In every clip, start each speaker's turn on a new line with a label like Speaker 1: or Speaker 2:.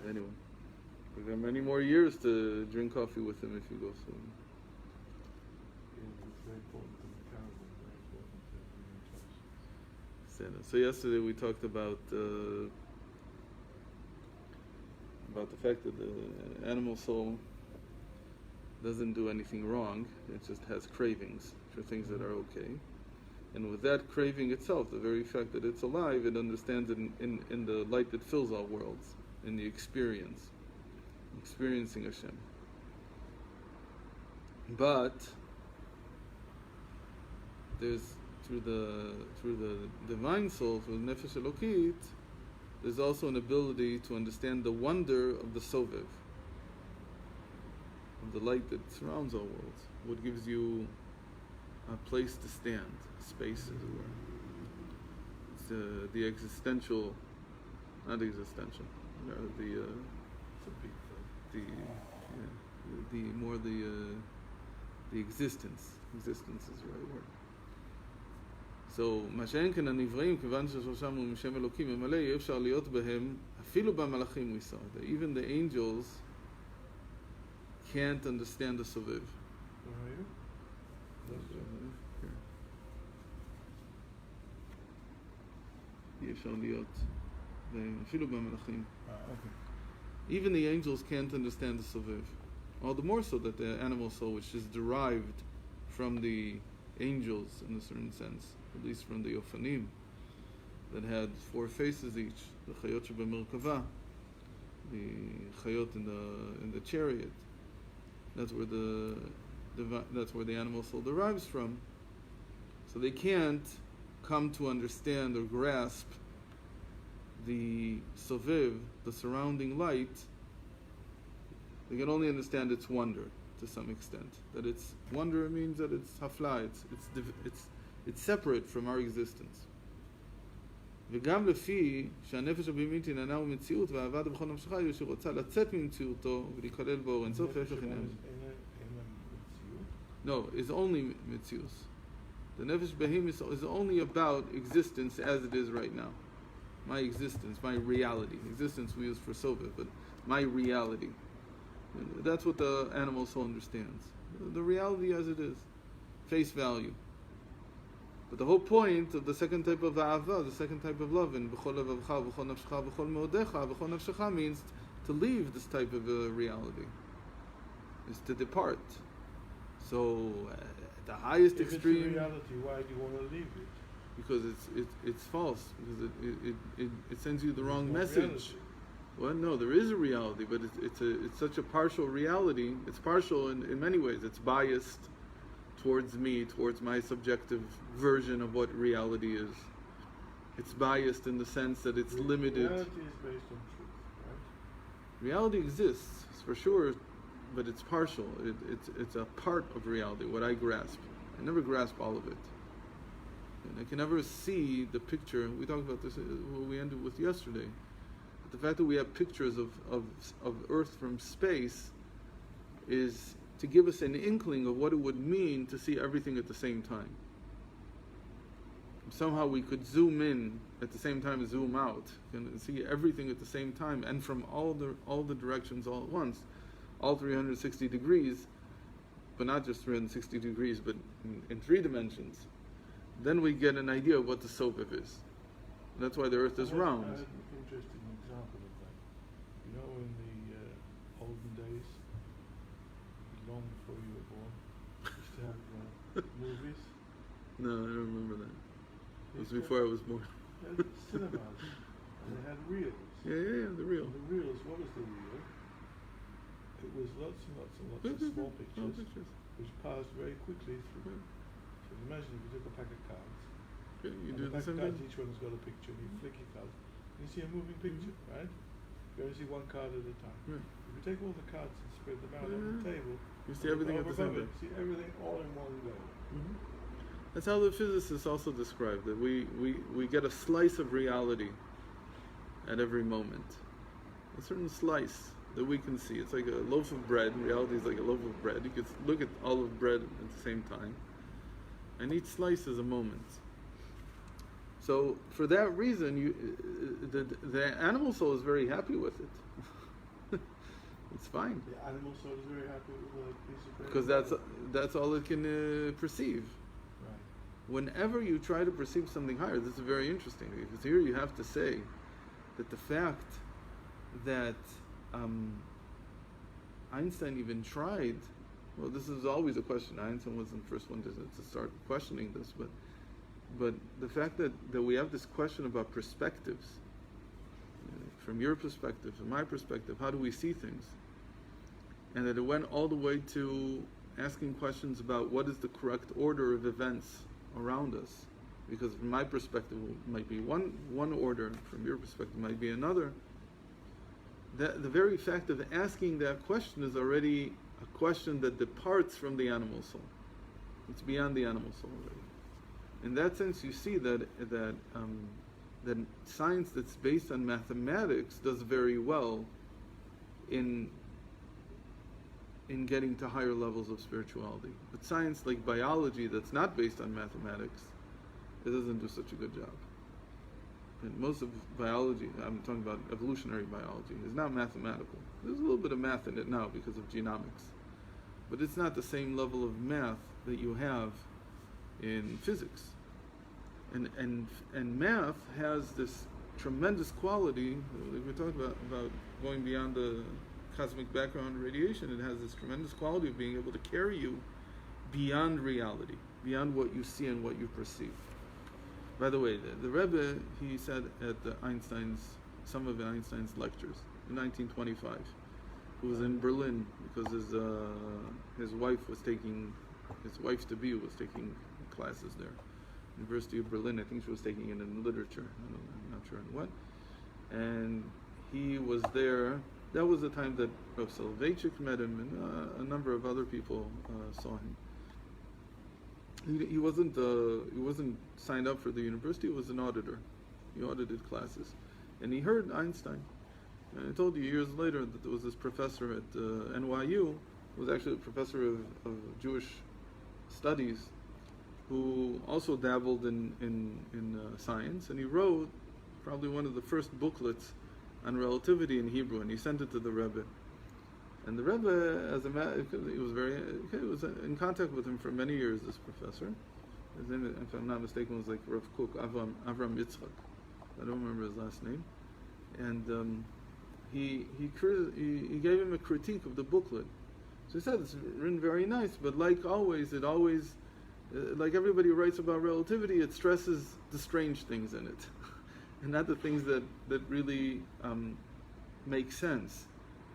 Speaker 1: Anyway, we've got many more years to drink coffee with him if you go soon.
Speaker 2: Yeah, it's very important in the caravan, very important to be in touch.
Speaker 1: So yesterday we talked about the fact that the animal soul doesn't do anything wrong. It just has cravings for things that are okay. And with that craving itself, the very fact that it's alive, it understands it in the light that fills all worlds, in the experiencing Hashem. But there's through the divine soul, through the Nefesh Elokit, there's also an ability to understand the wonder of the Sovev, of the light that surrounds all worlds, what gives you a place to stand, space, as it were. It's the existential, not existential, the existence. Existence is the right word. So, מה שאין כן הנבראים, כיוון ששורשם הוא משם אלוקים ממלא, אי אפשר להיות בהם, אפילו במלאכים we saw that even the angels can't understand the Sovev.
Speaker 2: Where are you?
Speaker 1: אי אפשר להיות, אפילו במלאכים.
Speaker 2: Okay.
Speaker 1: Even the angels can't understand the Sovev. All the more so that the animal soul, which is derived from the angels in a certain sense, at least from the Yofanim, that had 4 faces each, the Chayot Shebemerkava, the Chayot in the chariot. That's where the animal soul derives from. So they can't come to understand or grasp the Sovev, the surrounding light. They can only understand its wonder to some extent. That its wonder means that it's tefla, it's separate from our existence. וגם לפי שהנפש הבהמית עניינה הוא מציאות והאהבה בכל נפשך היא שרוצה לצאת ממציאותו ולהיכלל באור אין סוף יש לך עניין. No, it's only mitzius. The nefesh behim is only about existence as it is right now. My existence, my reality. Existence we use for Sovev, but my reality. And that's what the animal soul understands. The reality as it is. Face value. But the whole point of the second type of ahava, the second type of love, in b'chol levavcha, b'chol nafshecha, b'chol meodecha, b'chol nafshecha means to leave this type of reality. Is to depart. So, at the highest extreme...
Speaker 2: If it's a reality, why do you want to leave it?
Speaker 1: Because it's false. Because it sends you the wrong message.
Speaker 2: Reality.
Speaker 1: Well, no, there is a reality, but it's such a partial reality. It's partial in many ways. It's biased towards me, towards my subjective version of what reality is. It's biased in the sense that it's limited.
Speaker 2: Reality is based on truth, right?
Speaker 1: Reality exists, for sure, but it's partial. It's a part of reality, what I grasp. I never grasp all of it. And I can never see the picture. We talked about this, what we ended with yesterday. But the fact that we have pictures of Earth from space is to give us an inkling of what it would mean to see everything at the same time. Somehow we could zoom in at the same time as zoom out and see everything at the same time and from all the directions all at once, all 360 degrees, but not just 360 degrees, but in 3 dimensions. Then we get an idea of what the Sovev is. And that's why the Earth is round.
Speaker 2: I had an interesting example of that. You know, in the olden days, long before you were born, used to have movies.
Speaker 1: No, I don't remember that. It was before I was born.
Speaker 2: They had cinemas, and they had reels.
Speaker 1: Yeah, the real.
Speaker 2: And the reels, what was the reel? It was lots and lots and lots of small pictures, which passed very quickly through. So imagine if you took a pack of cards.
Speaker 1: You do
Speaker 2: the
Speaker 1: the
Speaker 2: pack
Speaker 1: same
Speaker 2: of cards,
Speaker 1: thing.
Speaker 2: each one's got a picture, and you flick your cards, and you see a moving picture, right? You only see one card at a time.
Speaker 1: Right.
Speaker 2: If you take all the cards and spread them out on the table,
Speaker 1: You see everything at the same
Speaker 2: time.
Speaker 1: time.
Speaker 2: See everything all in one go.
Speaker 1: That's how the physicists also describe that we get a slice of reality at every moment. A certain slice that we can see. It's like a loaf of bread. Reality is like a loaf of bread. You can look at all of bread at the same time. And each slice is a moment. So for that reason, the animal soul is very happy with it. It's fine.
Speaker 2: The animal soul is very happy with a piece of bread.
Speaker 1: Because that's all it can perceive.
Speaker 2: Right.
Speaker 1: Whenever you try to perceive something higher, this is very interesting, because here you have to say that the fact that Einstein even tried, well, this is always a question. Einstein wasn't the first one to start questioning this, but the fact that we have this question about perspectives, from your perspective, from my perspective, how do we see things? And that it went all the way to asking questions about what is the correct order of events around us. Because from my perspective it might be one order, from your perspective it might be another. The very fact of asking that question is already a question that departs from the animal soul. It's beyond the animal soul already. In that sense, you see that science that's based on mathematics does very well in getting to higher levels of spirituality. But science like biology that's not based on mathematics, it doesn't do such a good job. And most of biology, I'm talking about evolutionary biology, is not mathematical. There's a little bit of math in it now because of genomics. But it's not the same level of math that you have in physics. And math has this tremendous quality, like we talked about going beyond the cosmic background radiation. It has this tremendous quality of being able to carry you beyond reality, beyond what you see and what you perceive. By the way, the Rebbe, he said at some of Einstein's lectures in 1925, he was in Berlin because his wife-to-be was taking classes there. University of Berlin, I think she was taking it in literature, I'm not sure in what. And he was there. That was the time that Rav Soloveitchik met him, and a number of other people saw him. He wasn't signed up for the university. He was an auditor. He audited classes, and he heard Einstein. And I told you years later that there was this professor at NYU, who was actually a professor of Jewish studies, who also dabbled in science, and he wrote probably one of the first booklets on relativity in Hebrew, and he sent it to the Rebbe. And the Rebbe, he was in contact with him for many years, this professor. His name, if I'm not mistaken, was like Rav Kook, Avram Yitzchak. I don't remember his last name. And he gave him a critique of the booklet. So he said, it's written very nice, but like always, like everybody who writes about relativity, it stresses the strange things in it, and not the things that really make sense,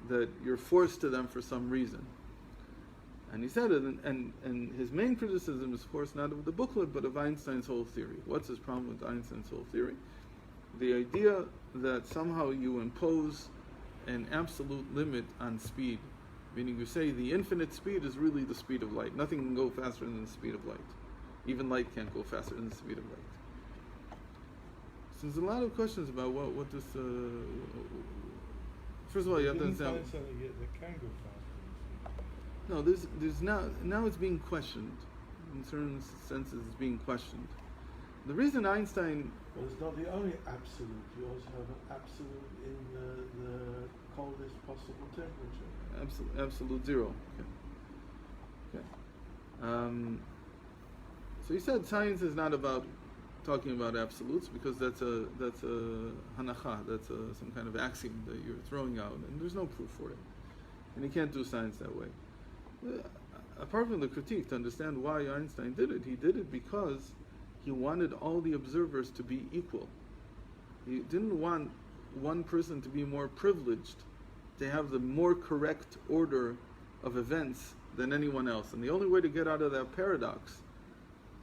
Speaker 1: that you're forced to them for some reason. And he said it, and his main criticism is, of course, not of the booklet, but of Einstein's whole theory. What's his problem with Einstein's whole theory? The idea that somehow you impose an absolute limit on speed, meaning you say the infinite speed is really the speed of light. Nothing can go faster than the speed of light. Even light can't go faster than the speed of light. So there's a lot of questions about what this... first of all, you have to understand...
Speaker 2: Find something that can go faster.
Speaker 1: No, there's now it's being questioned. In certain senses, it's being questioned. The reason Einstein...
Speaker 2: Well, it's not the only absolute. You also have an absolute in the coldest possible temperature.
Speaker 1: Absolute zero. Okay. So he said science is not about talking about absolutes, because that's a hanacha, that's some kind of axiom that you're throwing out, and there's no proof for it. And you can't do science that way. Apart from the critique, to understand why Einstein did it, he did it because he wanted all the observers to be equal. He didn't want one person to be more privileged, to have the more correct order of events than anyone else. And the only way to get out of that paradox,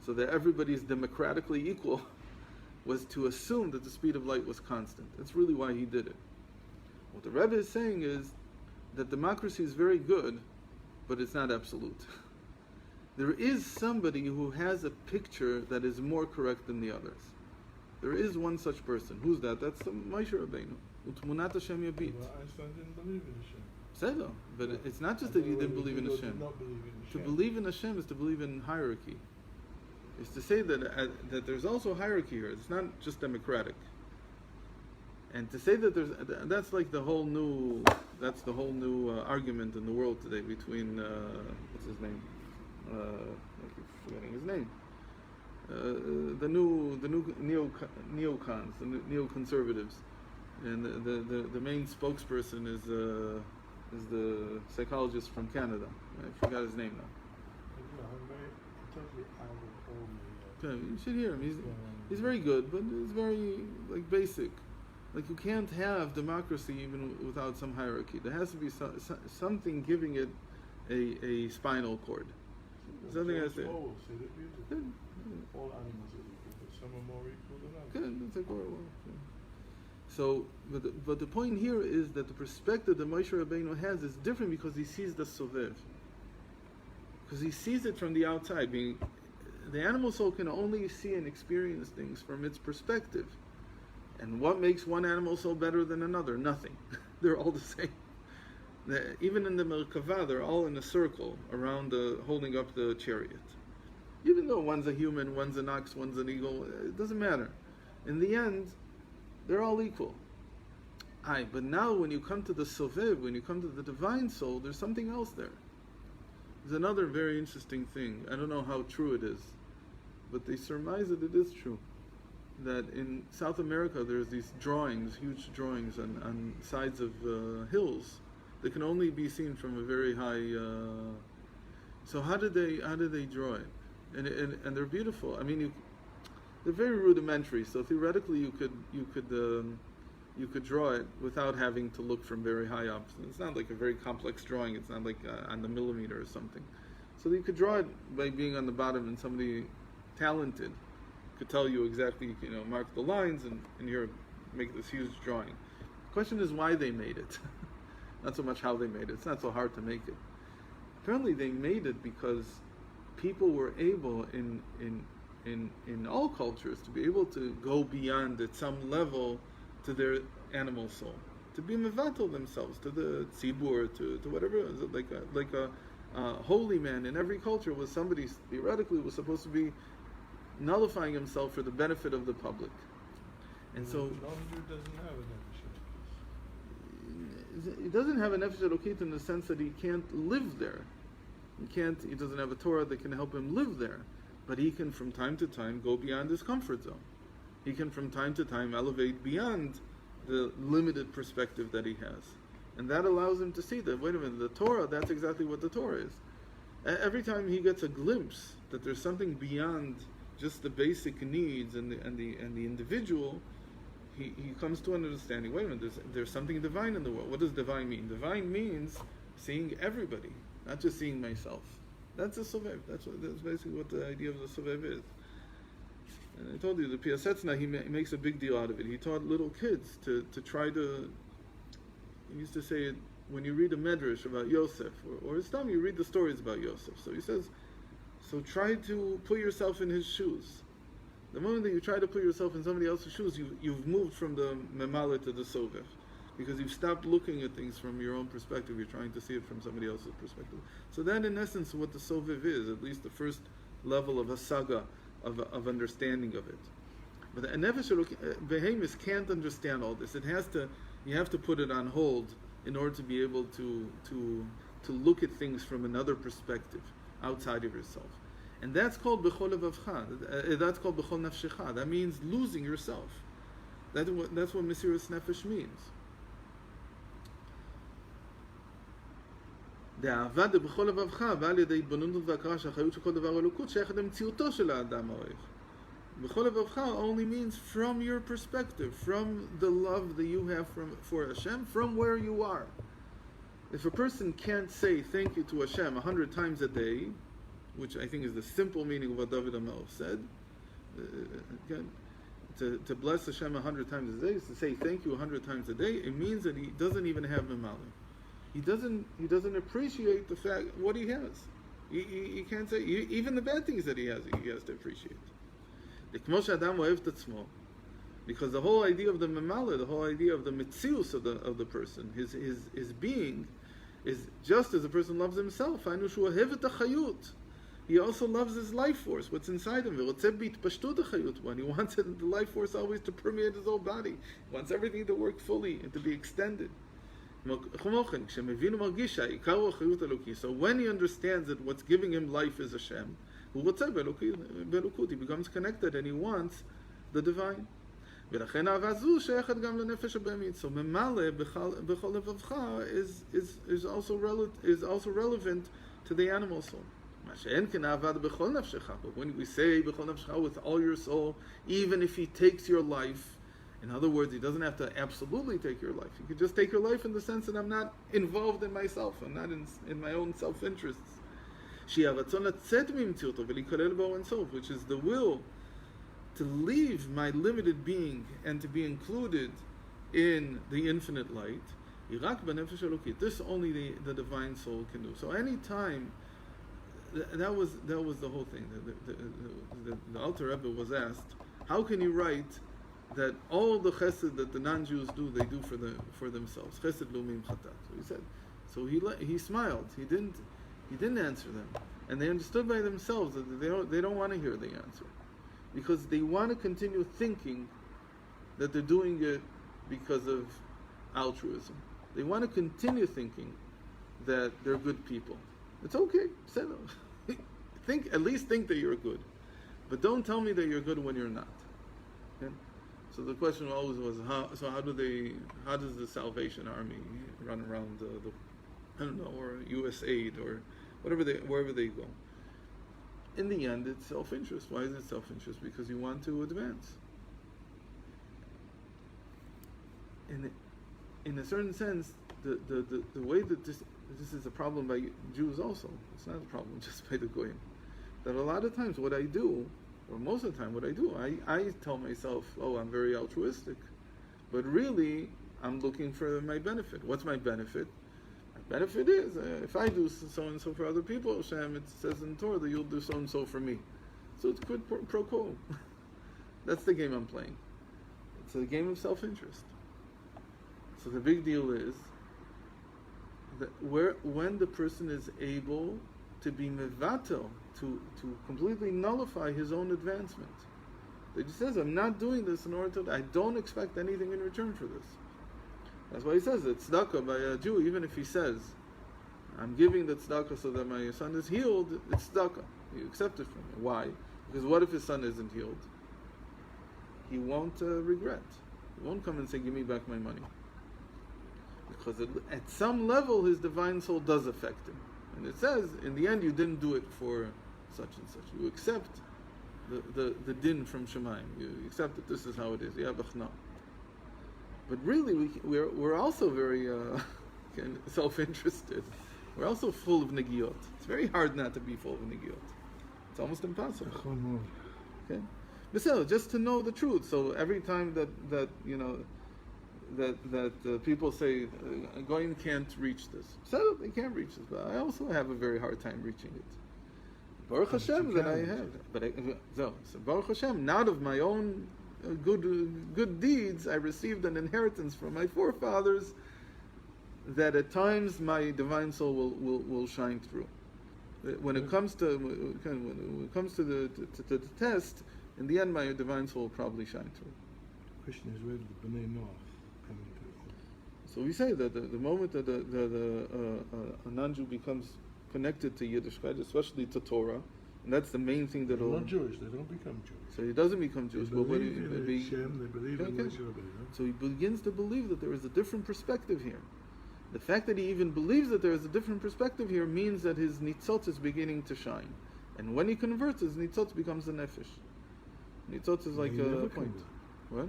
Speaker 1: so that everybody's democratically equal, was to assume that the speed of light was constant. That's really why he did it. What the Rebbe is saying is that democracy is very good, but it's not absolute. There is somebody who has a picture that is more correct than the others. There is one such person. Who's that? That's the Moshe Rabbeinu. Utmunat Hashem Yabit.
Speaker 2: Well, Einstein didn't believe in Hashem.
Speaker 1: Say but it's not just that he didn't believe in Hashem. To believe in Hashem is to believe in hierarchy. It's to say that there's also hierarchy here. It's not just democratic. And to say that that's like the whole new argument in the world today between what's his name? I keep forgetting his name. The new neocons, the neoconservatives, and the main spokesperson is the psychologist from Canada. I forgot his name now.
Speaker 2: I'm totally out of all the.
Speaker 1: Okay, you should hear him. He's very good, but it's very like basic. Like you can't have democracy even without some hierarchy. There has to be something giving it a spinal cord. Something I say.
Speaker 2: All animals are equal, but some are more equal than others.
Speaker 1: Good, that's a good one. So, but the point here is that the perspective that Moshe Rabbeinu has is different because he sees the sovev. Because he sees it from the outside. Being the animal soul can only see and experience things from its perspective. And what makes one animal soul better than another? Nothing. They're all the same. Even in the Merkava, they're all in a circle around holding up the chariot. Even though one's a human, one's an ox, one's an eagle, it doesn't matter. In the end, they're all equal. But now when you come to the Sovev, when you come to the divine soul, there's something else there. There's another very interesting thing. I don't know how true it is, but they surmise that it is true. That in South America there's these drawings, huge drawings on sides of hills that can only be seen from a very high. So how did they draw it? And they're beautiful. I mean, they're very rudimentary. So theoretically, you could draw it without having to look from very high up. So it's not like a very complex drawing. It's not like on the millimeter or something. So you could draw it by being on the bottom, and somebody talented could tell you exactly, mark the lines and here make this huge drawing. The question is why they made it. Not so much how they made it. It's not so hard to make it. Apparently they made it because people were able in all cultures to be able to go beyond at some level to their animal soul, to be mevatel themselves to the tzibur, to whatever. Like a holy man in every culture was somebody theoretically was supposed to be nullifying himself for the benefit of the public. And so he doesn't have a nefesh elokit in the sense that he can't live there. He doesn't have a Torah that can help him live there. But he can from time to time go beyond his comfort zone. He can from time to time elevate beyond the limited perspective that he has. And that allows him to see that, wait a minute, the Torah, that's exactly what the Torah is. Every time he gets a glimpse that there's something beyond just the basic needs and the individual, he comes to an understanding. Wait a minute, there's something divine in the world. What does divine mean? Divine means seeing everybody, not just seeing myself. That's a sovev. That's basically what the idea of the sovev is. And I told you the Piasetzna, he makes a big deal out of it. He taught little kids to try to. He used to say it when you read a medrash about Yosef, or it's time you read the stories about Yosef. So he says, so try to put yourself in his shoes. The moment that you try to put yourself in somebody else's shoes, you've moved from the memala to the sovev, because you've stopped looking at things from your own perspective. You're trying to see it from somebody else's perspective. So that, in essence, what the sovev is, at least the first level of a saga of understanding of it. But a nefesh behemoth can't understand all this. You have to put it on hold in order to be able to look at things from another perspective outside of yourself. And that's called b'chol levavcha. That's called b'chol nafshecha. That means losing yourself. That's what Mesiras Nefesh means. דאהבה דבכל לבבך ועל ידי התבוננות והכרה שהחיות של כל דבר אלוקות שייכת למציאותו של האדם הערך. בכל לבבך only means from your perspective, from the love that you have for Hashem, from where you are. If a person can't say thank you to Hashem 100 times a day, which I think is the simple meaning of what David HaMelech said, again, to bless Hashem 100 times a day is to say thank you 100 times a day. It means that he doesn't even have memala. He doesn't appreciate the fact what he has. He can't say even the bad things that he has to appreciate. Because the whole idea of the memala, the whole idea of the mitzius of the person, his being, is just as a person loves himself. he also loves his life force, what's inside him. He wants the life force always to permeate his whole body. He wants everything to work fully and to be extended. So when he understands that what's giving him life is Hashem, he becomes connected and he wants the divine. So memale b'chol levavcha is also relevant to the animal soul. But when we say b'chol nefshecha, with all your soul, even if he takes your life, in other words, he doesn't have to absolutely take your life. He could just take your life in the sense that I'm not involved in myself. I'm not in my own self-interests. Which is the will to leave my limited being and to be included in the infinite light. This only the divine soul can do. So any time, that was the whole thing. The Alter Rebbe was asked, how can you write that all the chesed that the non-Jews do, they do for themselves? Chesed lumim chatat. So he said. So he smiled. He didn't answer them, and they understood by themselves that they don't want to hear the answer, because they want to continue thinking that they're doing it because of altruism. They want to continue thinking that they're good people. It's okay. At least think that you're good, but don't tell me that you're good when you're not. Okay? So the question always was, how does the Salvation Army run around or USAID or wherever they go? In the end, it's self-interest. Why is it self-interest? Because you want to advance. In a certain sense, the way that this is a problem by Jews also. It's not a problem just by the Goyim. That a lot of times what I do, or most of the time what I do, I tell myself, oh, I'm very altruistic. But really, I'm looking for my benefit. What's my benefit? My benefit is, if I do so-and-so for other people, Hashem, it says in Torah that you'll do so-and-so for me. So it's quid pro quo. That's the game I'm playing. It's a game of self-interest. So the big deal is that when the person is able to be mevatel, to completely nullify his own advancement. He says, I'm not doing this in order to, I don't expect anything in return for this. That's why he says that tzedakah by a Jew, even if he says, I'm giving the tzedakah so that my son is healed, it's tzedakah. You accept it from him. Why? Because what if his son isn't healed? He won't regret. He won't come and say, give me back my money. Because at some level, his divine soul does affect him. And it says, in the end, you didn't do it for such and such. You accept the din from Shemayim. You accept that this is how it is. But really, we're also very self-interested. We're also full of negiot. It's very hard not to be full of negiot. It's almost impossible. Okay, but still, just to know the truth. So every time that people say Goyim can't reach this, so they can't reach this. But I also have a very hard time reaching it. Baruch Hashem that I have. So Baruch Hashem, not of my own good deeds, I received an inheritance from my forefathers that at times my divine soul will shine through. When it comes to the test, in the end, my divine soul will probably shine through.
Speaker 2: The question is, where did the Bnei Noach come into?
Speaker 1: So we say that the moment that a non-Jew becomes connected to Yiddishkeit, especially to Torah, and that's the main thing that
Speaker 2: they're not Jewish. They don't become Jewish.
Speaker 1: So he doesn't become Jewish.
Speaker 2: They believe in Hashem. They believe in Moshe Rabbeinu.
Speaker 1: So he begins to believe that there is a different perspective here. The fact that he even believes that there is a different perspective here means that his nitzot is beginning to shine. And when he converts, his nitzot becomes a nefesh. Nitzot is like a point. What?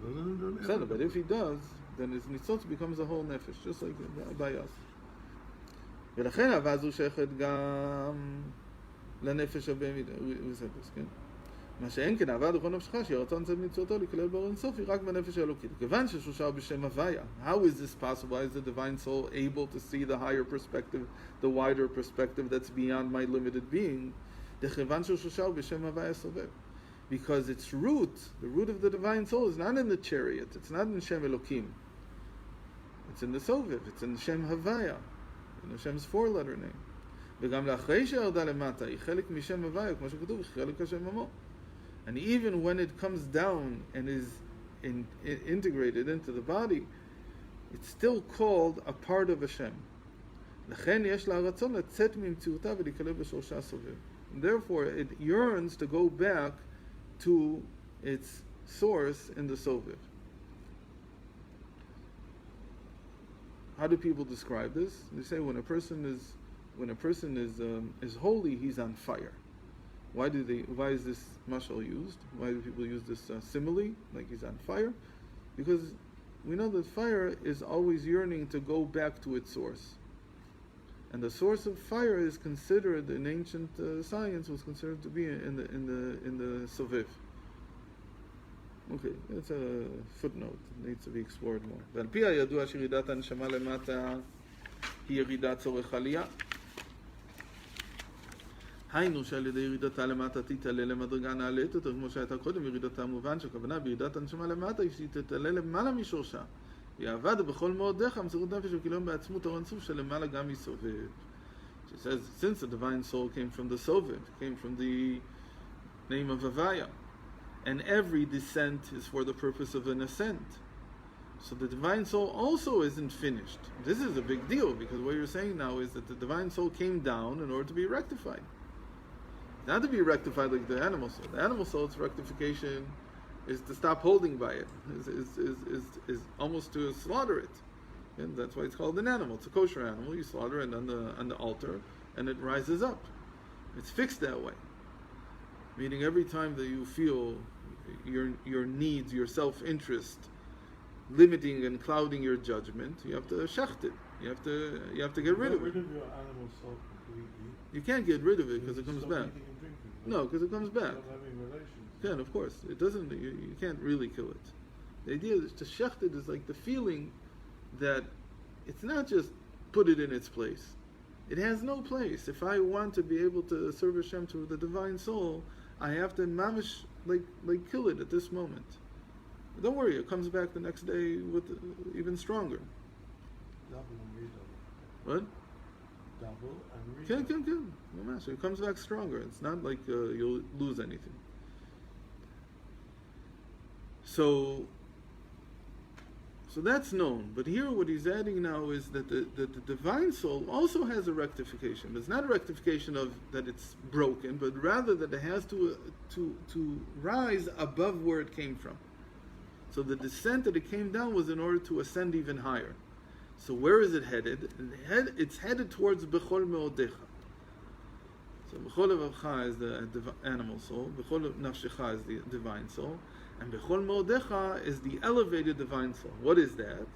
Speaker 2: No.
Speaker 1: But if he does, then his nitzot becomes a whole nefesh, just like by us. ולכן אהבה הזו שייכת גם לנפש הבהמית. הוא עושה this, כן? מה שאין כן אהבה לכל נפשך, שהיא רצון צד מצוותו לכלל באור אינסוף, היא רק בנפש האלוקית. כיוון ששושה בשם הוויה. How is this possible? How is the divine soul able to see the higher perspective, the wider perspective that's beyond my limited being? דכיוון ששושה בשם הוויה סובב. Because its root, the root of the divine soul, is not in the chariot. It's not in Shem Elokim. It's in the Soviv. It's in Shem Havaya, in Hashem's four-letter name. וגם לאחרי שירדה למטה, היא חלק משם הוויה, כמו שכתוב, היא חלק השם עמו. And even when it comes down and is integrated into the body, it's still called a part of Hashem. לכן יש לה רצון לצאת ממציאותה ולהיקלב בשורשה הסובב. Therefore, it yearns to go back to its source in the sovev. How do people describe this? They say when a person is holy, he's on fire. Why is this mashal used? Why do people use this simile, like he's on fire? Because we know that fire is always yearning to go back to its source. And the source of fire is considered, in ancient science, was considered to be in the sovev. Okay, it's a footnote. It needs to be explored more. ועל פי הידוע שירידת הנשמה למטה היא ירידת צורך עלייה. היינו שעל ידי ירידתה למטה תתעלה למדרגה נעלית יותר, כמו שהייתה קודם ירידתה מובן שהכוונה בירידת הנשמה למטה היא שהיא תתעלה למעלה משורשה. היא עבד בכל מאודיך המסירות נפש וכילום בעצמות אור אינסוף שלמעלה גם מסובב. She says, since the divine soul came from the sovev, came from the name of Havaya, and every descent is for the purpose of an ascent. So the divine soul also isn't finished. This is a big deal, because what you're saying now is that the divine soul came down in order to be rectified. Not to be rectified like the animal soul. The animal soul's rectification is to stop holding by it, is almost to slaughter it. And that's why it's called an animal. It's a kosher animal. You slaughter it on the altar, and it rises up. It's fixed that way. Meaning every time that you feel your needs, your self-interest, limiting and clouding your judgment, you have to shecht it. You have to get rid of it.
Speaker 2: Get rid of your animal soul completely.
Speaker 1: You can't get rid of it because it comes back.
Speaker 2: Eating and drinking,
Speaker 1: No, because it comes back.
Speaker 2: Stop having relations.
Speaker 1: Yeah, of course. It doesn't. You can't really kill it. The idea is to shecht it is like the feeling that it's not just put it in its place. It has no place. If I want to be able to serve Hashem through the divine soul, I have to mamish like kill it at this moment. But don't worry, it comes back the next day with even stronger.
Speaker 2: Double and redouble.
Speaker 1: What?
Speaker 2: Double and redouble.
Speaker 1: No matter. It comes back stronger. It's not like you'll lose anything. So that's known. But here what he's adding now is that the divine soul also has a rectification. But it's not a rectification of that it's broken, but rather that it has to rise above where it came from. So the descent that it came down was in order to ascend even higher. So where is it headed? It's headed towards Bechol Meodecha. So Bechol Evavcha is the animal soul, Bechol Nafshecha is the divine soul, and Bechol Meodecha is the elevated divine soul. What is that?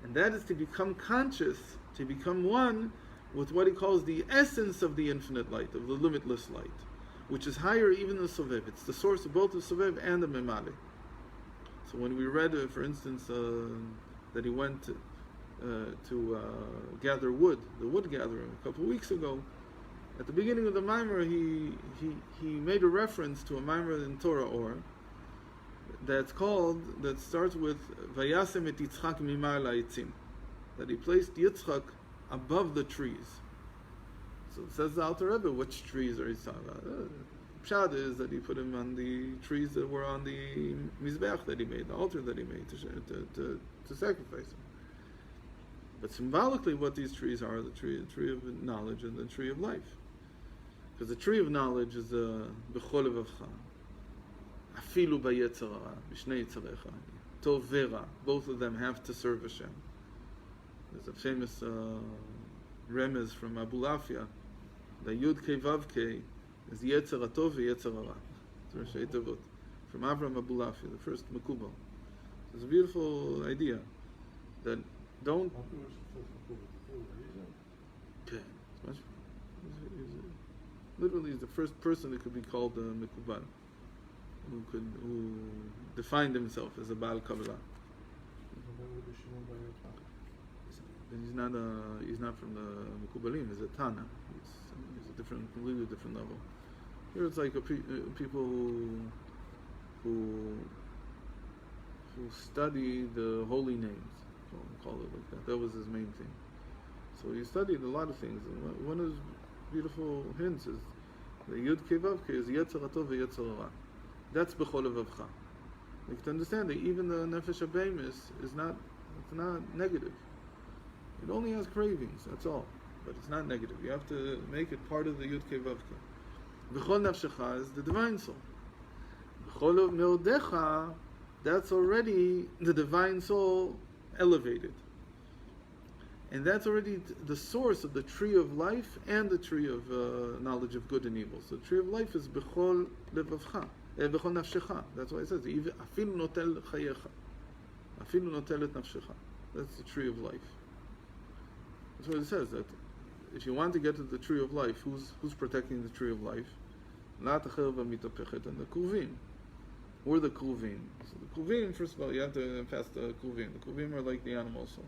Speaker 1: And that is to become conscious, to become one with what he calls the essence of the infinite light, of the limitless light, which is higher even than the Sovev. It's the source of both the Sovev and the Memale. So when we read, for instance, that he went to gather wood, the wood gathering, a couple of weeks ago, at the beginning of the Maimer, he made a reference to a Maimer in Torah Or that starts with Vayasem et Yitzchak mimar la'itzim, that he placed Yitzchak above the trees. So it says the Alter Rebbe, which trees are he talking about? Pshat is that he put him on the trees that were on the Mizbeach that he made, the altar that he made to sacrifice him. But symbolically what these trees are, the tree of knowledge and the tree of life. Because the tree of knowledge is Bechol Evavcha, Afilu B'Yetzer Hara, B'Shnei Yitzarecha, Tov Vera, both of them have to serve Hashem. There's a famous remez from Abu Lafia, the Yud Kei Vav Kei is Yetzer HaTov v'Yetzer Hara. It's Rashi Tevot. From Avram Abu Lafia, the first Makubal. It's a beautiful idea that don't. Okay. Literally, he's the first person that could be called a Mikubal, who defined himself as a Baal Kabbalah. He's not from the Mikubalim. He's a Tana. He's a completely different level. Here it's like people who study the holy names. Call it like that. That was his main thing. So he studied a lot of things. And one is beautiful hints is the Yud Kei Vav Kei is Yetzer HaTov v'Yetzer HaRa. That's B'chol Levavcha. You have to understand that even the Nefesh HaBehemis is not negative. It only has cravings, that's all. But it's not negative. You have to make it part of the Yud Kei Vav Kei. B'chol Nafshecha is the divine soul. B'chol Meodecha, that's already the divine soul elevated. And that's already the source of the tree of life and the tree of knowledge of good and evil. So the tree of life is B'chol Levavcha, B'chol Nafshecha. That's why it says, Afilu notel chayecha. Afilu notel et nafshecha. That's the tree of life. That's what it says, that if you want to get to the tree of life, who's protecting the tree of life? La tacher v'mitapechet, and the Kruvim. Or the Kruvim. So the Kruvim, first of all, you have to pass the Kruvim. The Kruvim are like the animals, so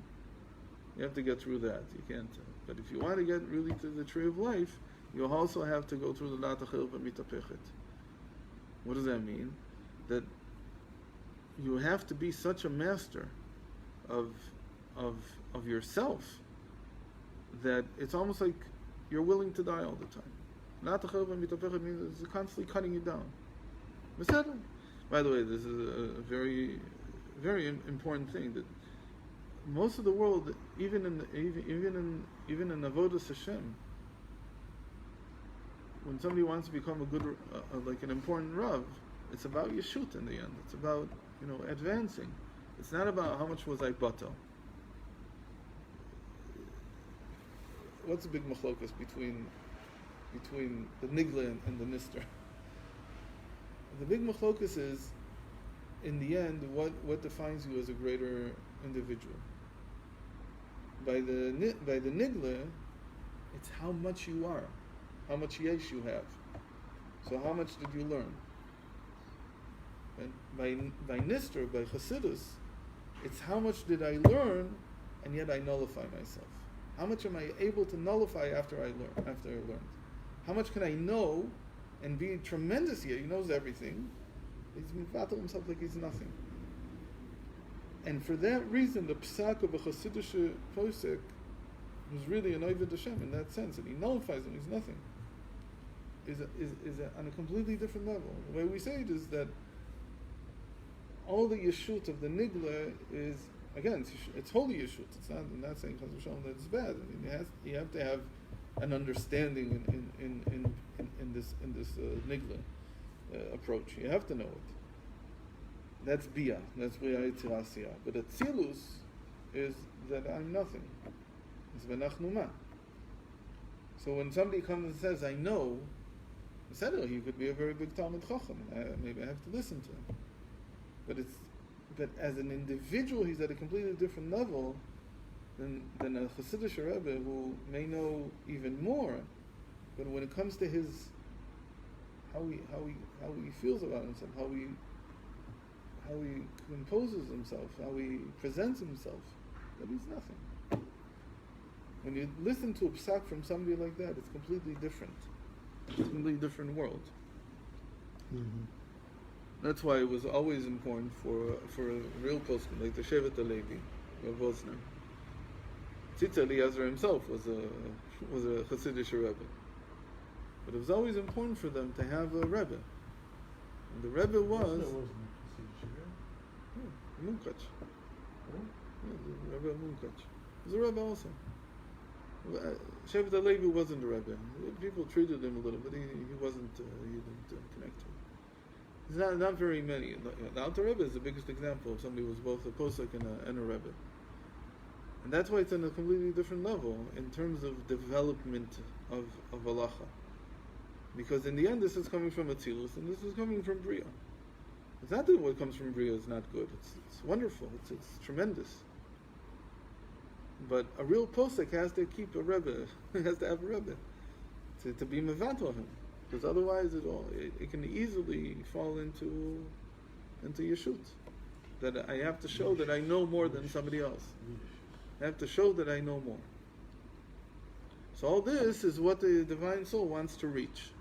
Speaker 1: you have to get through that. You can't. But if you want to get really to the tree of life, you also have to go through the La tacher v'mitapechet. What does that mean? That you have to be such a master of yourself that it's almost like you're willing to die all the time. La tacher v'mitapechet means it's constantly cutting you down. By the way, this is a very, very important thing, that most of the world, even in Avodas Hashem, when somebody wants to become a good, like an important Rav, it's about Yeshut in the end. It's about, advancing. It's not about how much was I bato. What's the big machlokas between the Nigla and the Nister? The big machlokas is, in the end, what defines you as a greater individual. By the Nigla, it's how much you are, how much yesh you have. So how much did you learn? And by Nister, by Chassidus, it's how much did I learn, and yet I nullify myself. How much am I able to nullify after I learned? How much can I know and be tremendous here? He knows everything. He's mivatel himself like he's nothing. And for that reason, the psak of a Chassidish posek was really an Oived Hashem in that sense, and he nullifies him. He's nothing. Is on a completely different level. The way we say it is that all the yeshut of the nigla is, again, it's holy yeshut. It's not. I'm not saying Chas v'Shalom that it's bad. I mean, you have to have an understanding in this nigla approach. You have to know it. That's bia. That's bia yitzirasiyah. But atzilus is that I'm nothing. It's benachnuma. So when somebody comes and says, "I know," he could be a very big Talmud Chacham. Maybe I have to listen to him. But as an individual, he's at a completely different level than a Chassidish Rebbe who may know even more. But when it comes to his how he feels about himself, how he composes himself, how he presents himself, that he's nothing. When you listen to a psak from somebody like that, it's completely different. It's a completely different world.
Speaker 2: Mm-hmm.
Speaker 1: That's why it was always important for a real poskim like the Shevet HaLevi of Vosner. Tzitz Eliezer himself was a Chassidish Rebbe, but it was always important for them to have a Rebbe. And the Rebbe was Munkach. The Rebbe Munkach. He was a Rebbe also. Shevet HaLevi wasn't a Rebbe. People treated him a little, but he wasn't. He didn't connect to him. There's not very many. The Alter Rebbe is the biggest example of somebody who was both a posek and a Rebbe. And that's why it's on a completely different level in terms of development of halacha. Because in the end, this is coming from Atzilus, and this is coming from Bria. It's not that what comes from Bria is not good. It's wonderful. It's tremendous. But a real posek has to keep a Rebbe. Has to have a Rebbe to be mevatel him. Because otherwise it can easily fall into yeshut. That I have to show that I know more than somebody else. I have to show that I know more. So all this is what the divine soul wants to reach.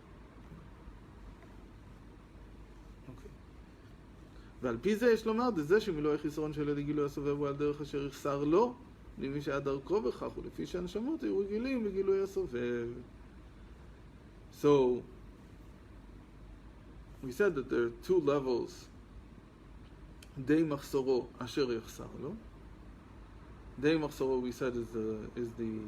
Speaker 1: ועל פי זה יש לומר, דזה שמילואי חיסרון של הגילוי הסובב הוא על דרך אשר יחסר לו, למי שהיה דרכו בכך, ולפי שהנשמות היו רגילים בגילוי הסובב. So we said that there are two levels. Dei machsoro asher yachsar lo. Dei machsoro, we said, is the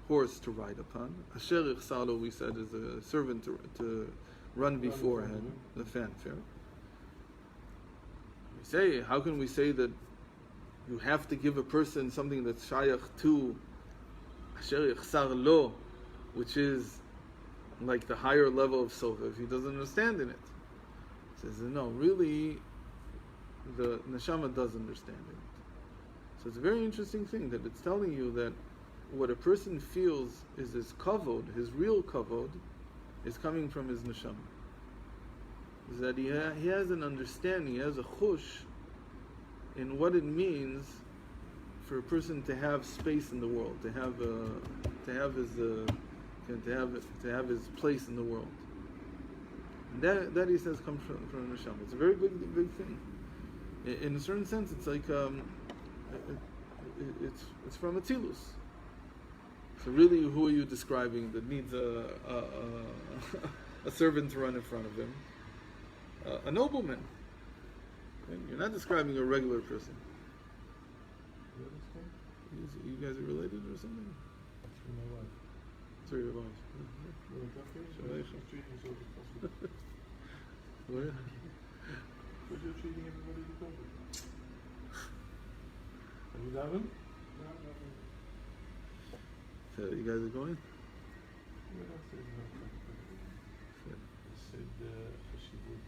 Speaker 1: horse to ride upon. Asher yachsar lo, we said, is a servant to run beforehand, the fanfare. We say, how can we say that you have to give a person something that's shayach to asher yachsar lo, which is like the higher level of sofa, if he doesn't understand in it? He says, no, really, the neshama does understand it. So it's a very interesting thing that it's telling you that what a person feels is his kavod, his real kavod, is coming from his neshama. Is that he has an understanding, he has a chush in what it means for a person to have space in the world, to have his place in the world. And that he says comes from neshama. It's a very big thing. In a certain sense, it's like it's from Atzilus. So really, who are you describing that needs a servant to run in front of him? A nobleman. You're not describing a regular person. You guys are related or something?
Speaker 2: That's my wife.
Speaker 1: Sorry, your wife. What?
Speaker 2: But you're treating everybody to cover. Are you daven? No.
Speaker 1: So you guys are going?
Speaker 2: Yeah, that's it. I said, Hashivut